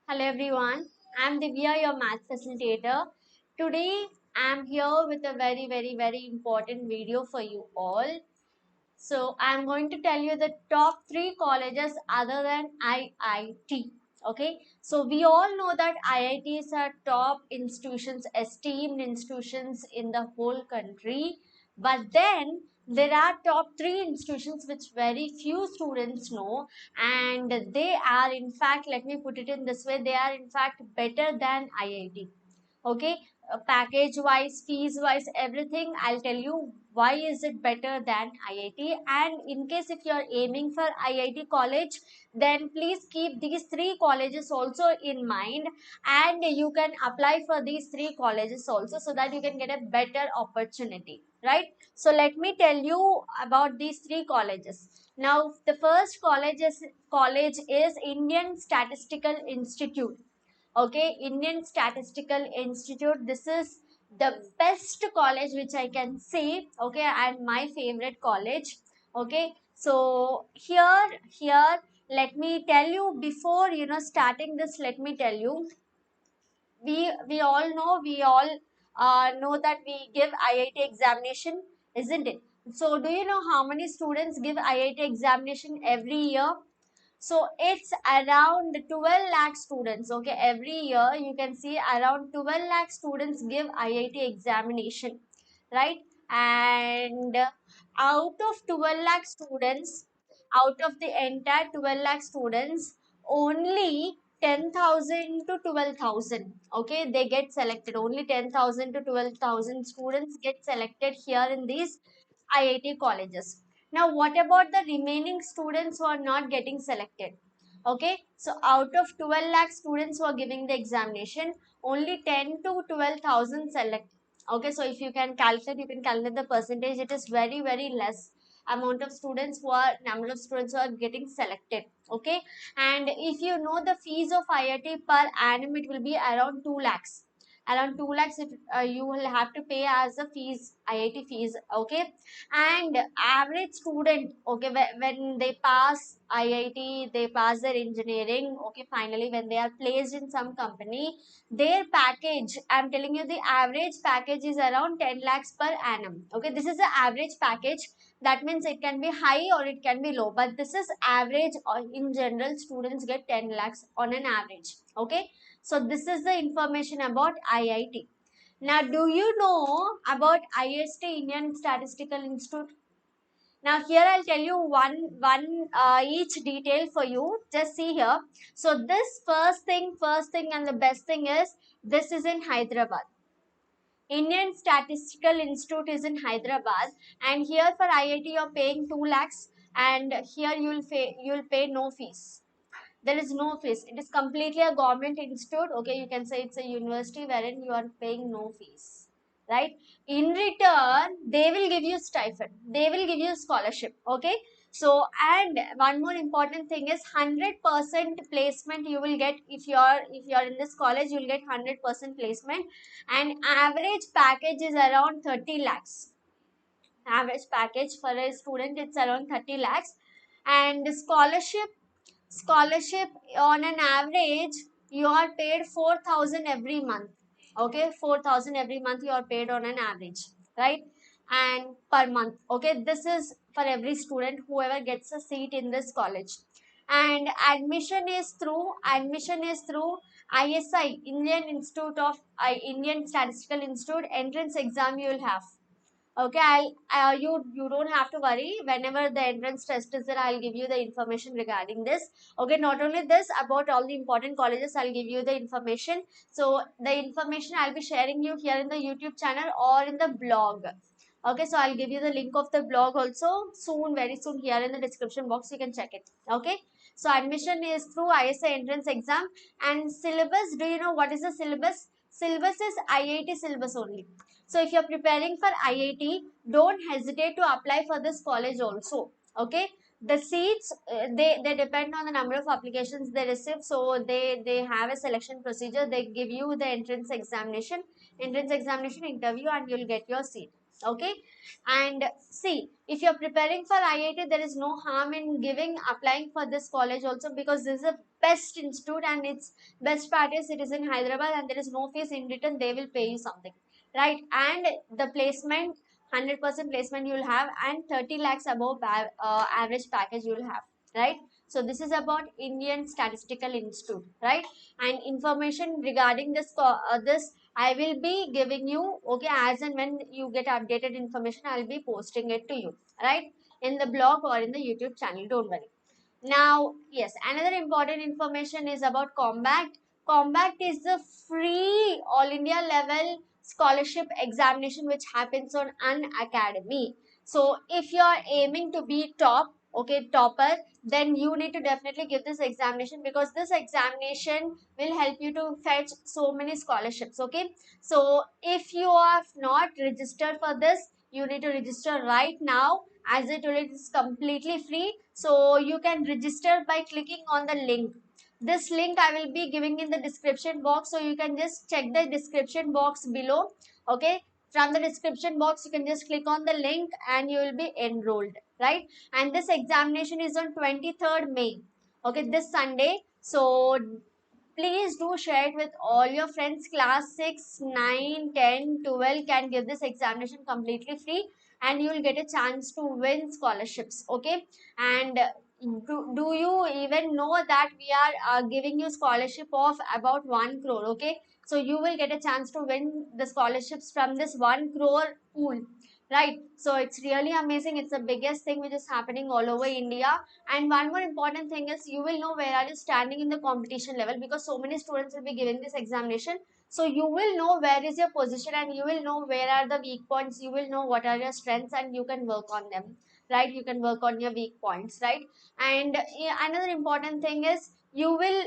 Hello everyone, I'm Divya, your math facilitator. Today I'm here with a very important video for you all. So I'm going to tell you the top three colleges other than IIT. Okay, so we all know that IITs are top institutions, esteemed institutions in the whole country. But then there are top three institutions which very few students know, and they are in fact, let me put it in this way, they are in fact better than IIT. Okay, package wise, fees wise, everything I'll tell you why is it better than IIT. And in case if you're aiming for IIT college, then please keep these three colleges also in mind, and you can apply for these three colleges also so that you can get a better opportunity, right? So let me tell you about these three colleges. Now the first college is Indian Statistical Institute. Okay, Indian Statistical Institute, this is the best college which I can say. Okay, and my favorite college. Okay, so here let me tell you, before starting this, let me tell you, we all know that we give IIT examination, isn't it? So do you know how many students give IIT examination every year? So it's around 12 lakh students. Okay, every year you can see around 12 lakh students give IIT examination, right? And out of 12 lakh students, out of the entire 12 lakh students, only 10,000 to 12,000, okay, they get selected. Only 10,000 to 12,000 students get selected here in these IIT colleges. Now, what about the remaining students who are not getting selected? Okay, so out of 12 lakh students who are giving the examination, only 10 to 12,000 select. Okay, so if you can calculate the percentage. It is very less amount of students who are number of students who are getting selected. Okay, and if you know the fees of IIT per annum, it will be around 2 lakhs. Around 2 lakhs if you will have to pay as a fees, IIT fees. Okay, and average student, okay, when they pass IIT, they pass their engineering, okay, finally when they are placed in some company, their package, I'm telling you, the average package is around 10 lakhs per annum. Okay, this is the average package. That means it can be high or it can be low, but this is average. Or in general, students get 10 lakhs on an average. Okay, so this is the information about IIT. Now, do you know about IST, Indian Statistical Institute? Now, here I'll tell you one each detail for you. Just see here. So, this first thing, and the best thing is this is in Hyderabad. Indian Statistical Institute is in Hyderabad, and here for IIT you're paying 2 lakhs, and here you'll pay no fees. There is no fees. It is completely a government institute. Okay, you can say it's a university wherein you are paying no fees, right? In return, they will give you stipend. They will give you scholarship. Okay. So, and one more important thing is 100% placement you will get. If you're in this college, you will get 100% placement, and average package is around 30 lakhs. Average package for a student, it's around 30 lakhs. And scholarship, on an average you are paid 4,000 every month. Okay, 4,000 every month you are paid on an average, right? And per month. Okay, this is for every student whoever gets a seat in this college. And admission is through ISI, Indian Statistical Institute. Entrance exam you will have. Okay, you don't have to worry. Whenever the entrance test is there, I'll give you the information regarding this. Okay, not only this, about all the important colleges, I'll give you the information. So the information I'll be sharing you here in the YouTube channel or in the blog. Okay, so I'll give you the link of the blog also soon, very soon, here in the description box. You can check it. Okay, so admission is through ISI entrance exam. And syllabus, do you know what is the syllabus? Syllabus is IIT syllabus only. So if you're preparing for IIT, don't hesitate to apply for this college also. Okay, the seats, they depend on the number of applications they receive. So they have a selection procedure. They give you the entrance examination interview, and you'll get your seat. Okay, and see, if you're preparing for IIT, there is no harm in applying for this college also, because this is the best institute, and its best part is it is in Hyderabad and there is no fees in return. They will pay you something, right? And the placement, 100% placement you will have, and 30 lakhs above average package you will have, right? So this is about Indian Statistical Institute, right? And information regarding this I will be giving you, okay, as and when you get updated information, I'll be posting it to you, right? In the blog or in the YouTube channel, don't worry. Now, yes, another important information is about Combat. Combat is the free all India level scholarship examination which happens on an academy. So if you are aiming to be top, okay, topper, then you need to definitely give this examination, because this examination will help you to fetch so many scholarships, okay? So if you have not registered for this, you need to register right now. As I told you, it's completely free, so you can register by clicking on the link. This link I will be giving in the description box, so you can just check the description box below, okay? From the description box you can just click on the link and you will be enrolled, right? And this examination is on 23rd May, okay, this Sunday. So please do share it with all your friends. Class 6, 9, 10, 12 can give this examination completely free, and you will get a chance to win scholarships, okay? And do you even know that we are giving you scholarship of about 1 crore, okay? So you will get a chance to win the scholarships from this 1 crore pool, right? So it's really amazing. It's the biggest thing which is happening all over India. And one more important thing is, you will know where are you standing in the competition level, because so many students will be giving this examination. So you will know where is your position, and you will know where are the weak points. You will know what are your strengths, and you can work on them, right? You can work on your weak points, right? And another important thing is, you will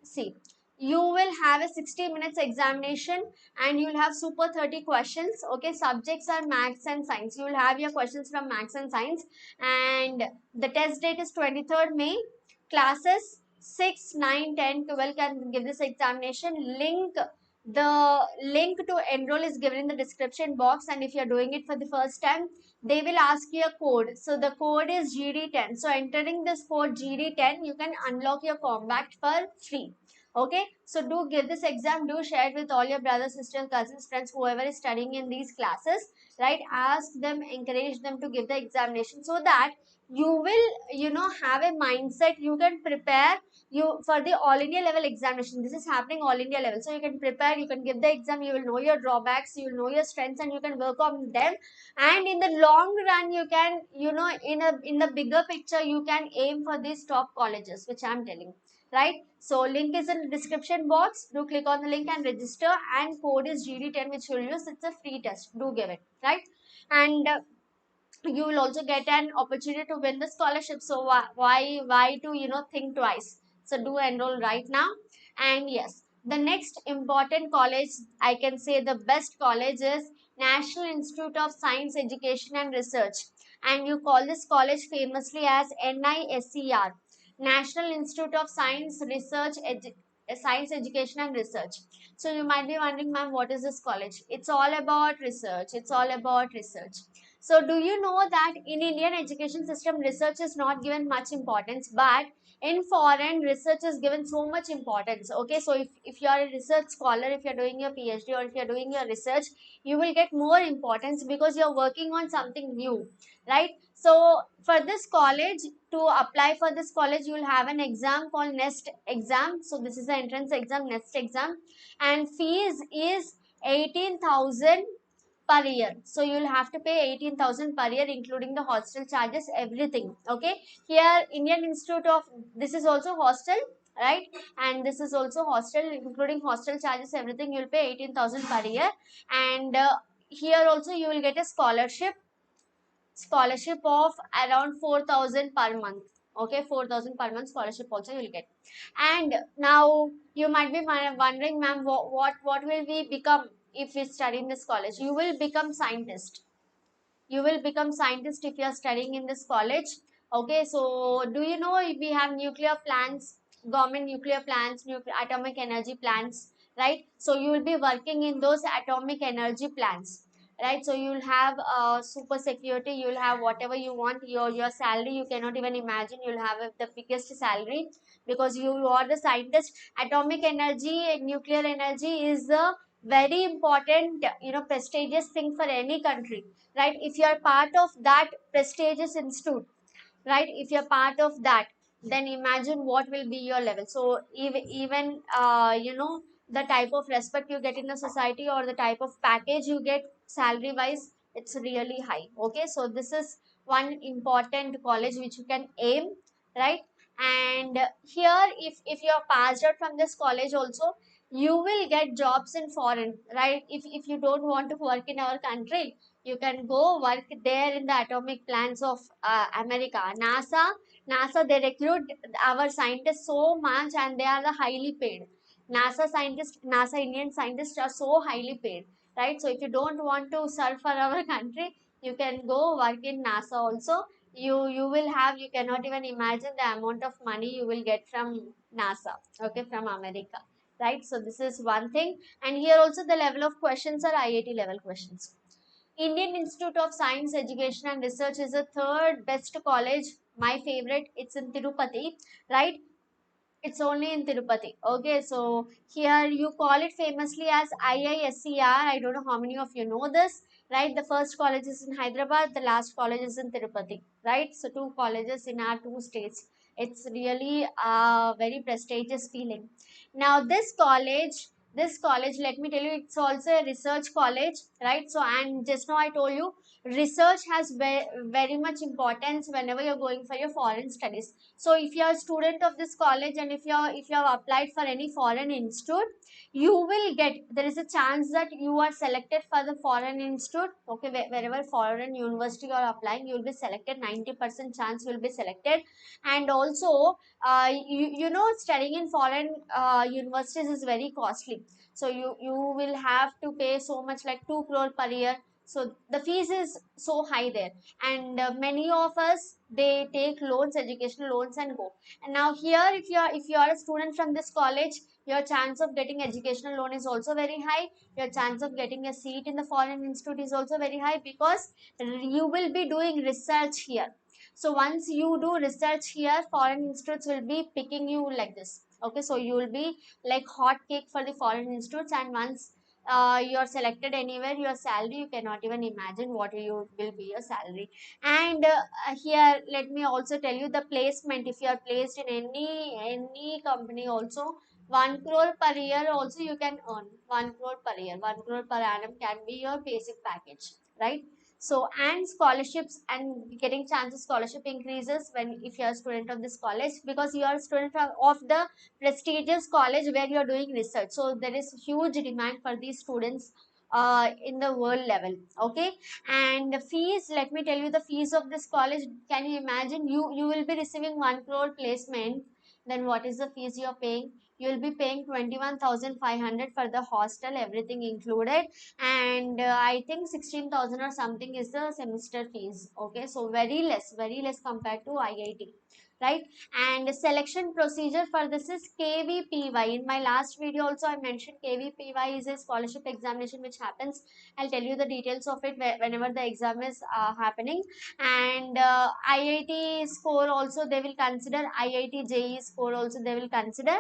see, you will have a 60 minutes examination, and you will have super 30 questions, okay? Subjects are maths and science. You will have your questions from maths and science, and the test date is 23rd May. Classes 6, 9, 10, 12 can give this examination. The link to enroll is given in the description box, and if you are doing it for the first time, they will ask you a code. So the code is GD10. So entering this code GD10, you can unlock your Combat for free, okay? So do give this exam, do share it with all your brothers, sisters, cousins, friends, whoever is studying in these classes, right? Ask them, encourage them to give the examination, so that you will, have a mindset. You can prepare you for the all India level examination. This is happening all India level, so you can prepare, you can give the exam, you will know your drawbacks, you will know your strengths, and you can work on them. And in the long run, you can, in the bigger picture, you can aim for these top colleges which I'm telling, right? So link is in the description box. Do click on the link and register, and code is GD10 which you'll use. It's a free test. Do give it, right? And you will also get an opportunity to win the scholarship. So why to think twice? So do enroll right now. And yes, the next important college, I can say the best college, is National Institute of Science Education and Research, and you call this college famously as NISER, National Institute of Science Education and Research. So you might be wondering, ma'am, what is this college? It's all about research. It's all about research. So do you know that in Indian education system, research is not given much importance, but in foreign, research is given so much importance, okay? So if you are a research scholar, if you're doing your PhD, or if you're doing your research, you will get more importance, because you're working on something new, right? So for this college, to apply for this college, you will have an exam called NEST exam. So this is the entrance exam, NEST exam, and fees is 18,000 per year. So you'll have to pay 18,000 per year, including the hostel charges, everything, okay? Here Indian Institute of, this is also hostel, right? And this is also hostel, including hostel charges, everything. You'll pay 18,000 per year. And here also you will get a scholarship of around 4,000 per month, okay? 4,000 per month scholarship also you will get. And now you might be wondering, ma'am, what will we become if we study in this college? You will become scientist. You will become scientist if you are studying in this college, okay? So do you know, if we have nuclear plants, government nuclear plants, atomic energy plants, right? So you will be working in those atomic energy plants, right? So you'll have super security, you'll have whatever you want. Your salary, you cannot even imagine, you'll have the biggest salary, because you are the scientist. Atomic energy and nuclear energy is a very important, prestigious thing for any country, right? If you are part of that prestigious institute, right, if you're part of that, then imagine what will be your level. So even the type of respect you get in the society, or the type of package you get salary wise, it's really high. Okay, so this is one important college which you can aim, right? And here, if you're passed out from this college also, you will get jobs in foreign, right? If you don't want to work in our country, you can go work there in the atomic plants of America. NASA, they recruit our scientists so much, and they are the highly paid. NASA Indian scientists are so highly paid, right? So if you don't want to serve for our country, you can go work in NASA also. You will have, you cannot even imagine the amount of money you will get from NASA, okay, from America, right? So this is one thing. And here also the level of questions are IIT level questions. Indian Institute of Science, Education and Research is the third best college. My favorite, it's in Tirupati, right? It's only in Tirupati. Okay, so here you call it famously as IISER. I don't know how many of you know this, right? The first college is in Hyderabad, the last college is in Tirupati, right? So two colleges in our two states. It's really a very prestigious feeling. Now this college, let me tell you, it's also a research college, right? So, and just now I told you, research has very much importance whenever you're going for your foreign studies. So if you are a student of this college, and if you have applied for any foreign institute, you will get, there is a chance that you are selected for the foreign institute. Okay, wherever foreign university you are applying, you will be selected. 90% chance you will be selected. And also, studying in foreign universities is very costly. So you will have to pay so much, like 2 crore per year. So the fees is so high there. And many of us, they take loans, educational loans, and go. And now here, if you are a student from this college, your chance of getting educational loan is also very high. Your chance of getting a seat in the foreign institute is also very high, because you will be doing research here. So once you do research here, foreign institutes will be picking you like this. Okay, so you will be like hot cake for the foreign institutes. And once you're selected anywhere, your salary, you cannot even imagine what you will be your salary. And here, let me also tell you the placement. If you are placed in any company also, 1 crore per year also you can earn. 1 crore per year, 1 crore per annum can be your basic package, right? So, and scholarships, and getting chances scholarship increases when, if you are a student of this college, because you are a student of the prestigious college where you are doing research. So there is huge demand for these students in the world level. Okay, and the fees, let me tell you the fees of this college. Can you imagine, you will be receiving 1 crore placement, then what is the fees you are paying? You will be paying 21,500 for the hostel, everything included. And I think 16,000 or something is the semester fees. Okay, so very less compared to IIT, right? And selection procedure for this is KVPY. In my last video also I mentioned KVPY is a scholarship examination which happens. I'll tell you the details of it whenever the exam is happening. And IIT score also they will consider, IIT JEE score also they will consider.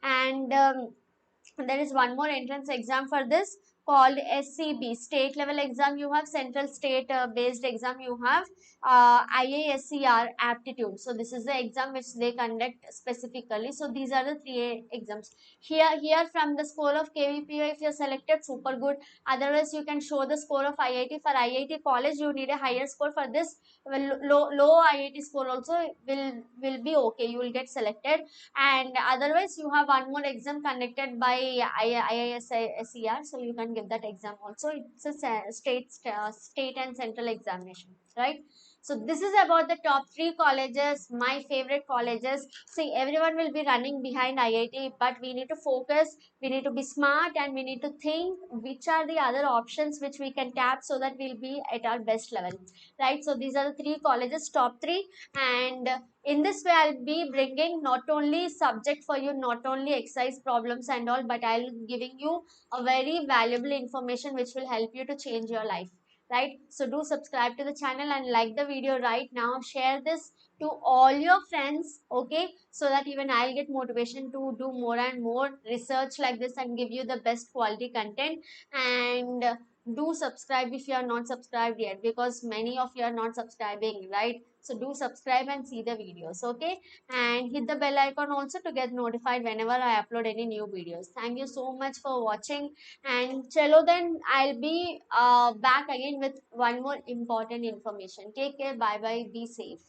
And there is one more entrance exam for this, called SCB, state level exam. You have central state based exam, you have IASCR aptitude. So this is the exam which they conduct specifically. So these are the three exams. Here from the score of KVPO, if you're selected, super good. Otherwise you can show the score of IIT. For IIT college you need a higher score. For this, well, low IIT score also will be okay, you will get selected. And otherwise you have one more exam conducted by IISER, so you can give that exam also. It's a state and central examination, right? So this is about the top 3 colleges, my favorite colleges. See, everyone will be running behind IIT, but we need to focus, we need to be smart, and we need to think which are the other options which we can tap, so that we'll be at our best level, right? So these are the 3 colleges, top 3. And in this way, I'll be bringing not only subject for you, not only exercise problems and all, but I'll giving you a very valuable information which will help you to change your life. right? So do subscribe to the channel and like the video right now. Share this to all your friends, okay, so that even I'll get motivation to do more and more research like this and give you the best quality content. And do subscribe if you are not subscribed yet, because many of you are not subscribing, right? So do subscribe and see the videos, okay, and hit the bell icon also to get notified whenever I upload any new videos. Thank you so much for watching, and chalo then I'll be back again with one more important information. Take care, bye bye, be safe.